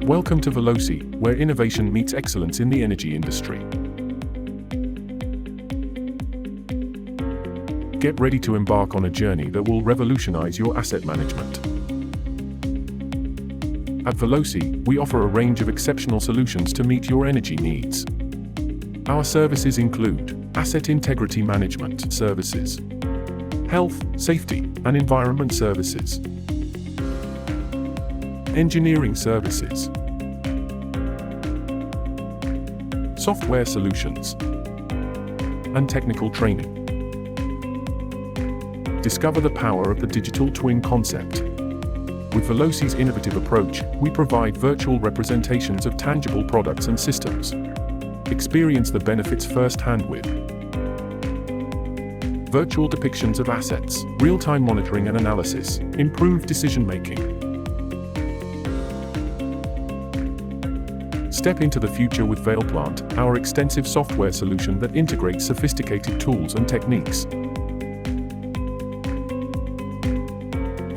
Welcome to Velosi, where innovation meets excellence in the energy industry. Get ready to embark on a journey that will revolutionize your asset management. At Velosi, we offer a range of exceptional solutions to meet your energy needs. Our services include asset integrity management services, health, safety, and environment services, engineering services, software solutions, and technical training. Discover the power of the digital twin concept. With Velosi's innovative approach, we provide virtual representations of tangible products and systems. Experience the benefits firsthand with virtual depictions of assets, real-time monitoring and analysis, improved decision-making. Step into the future with VAIL-Plant, our extensive software solution that integrates sophisticated tools and techniques.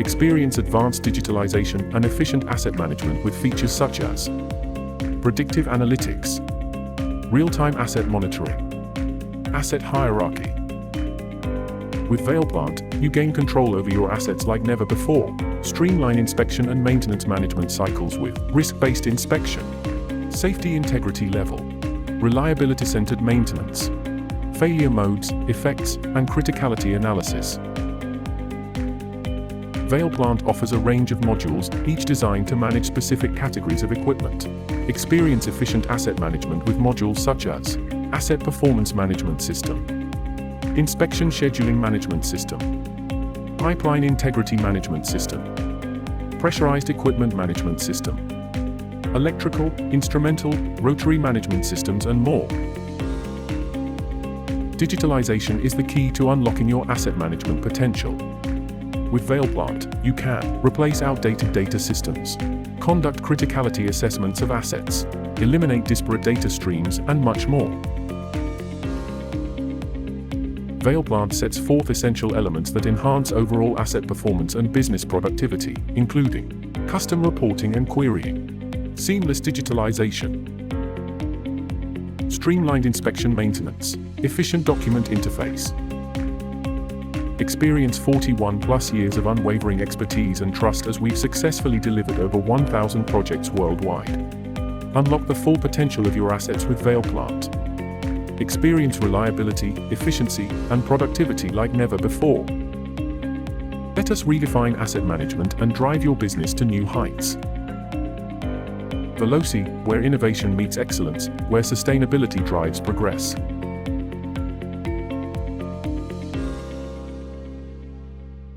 Experience advanced digitalization and efficient asset management with features such as predictive analytics, real-time asset monitoring, asset hierarchy. With VAIL-Plant, you gain control over your assets like never before. Streamline inspection and maintenance management cycles with risk-based inspection, safety integrity level, reliability-centered maintenance, failure modes, effects, and criticality analysis. VAIL-Plant offers a range of modules, each designed to manage specific categories of equipment. Experience efficient asset management with modules such as Asset Performance Management System, Inspection Scheduling Management System, Pipeline Integrity Management System, Pressurized Equipment Management System, Electrical, Instrumental, Rotary Management Systems, and more. Digitalization is the key to unlocking your asset management potential. With VAIL-Plant, you can replace outdated data systems, conduct criticality assessments of assets, eliminate disparate data streams, and much more. VAIL-Plant sets forth essential elements that enhance overall asset performance and business productivity, including custom reporting and querying, seamless digitalization, streamlined inspection maintenance, efficient document interface. Experience 41+ years of unwavering expertise and trust as we've successfully delivered over 1,000 projects worldwide. Unlock the full potential of your assets with VAIL-Plant. Experience reliability, efficiency, and productivity like never before. Let us redefine asset management and drive your business to new heights. Velosi, where innovation meets excellence, where sustainability drives progress.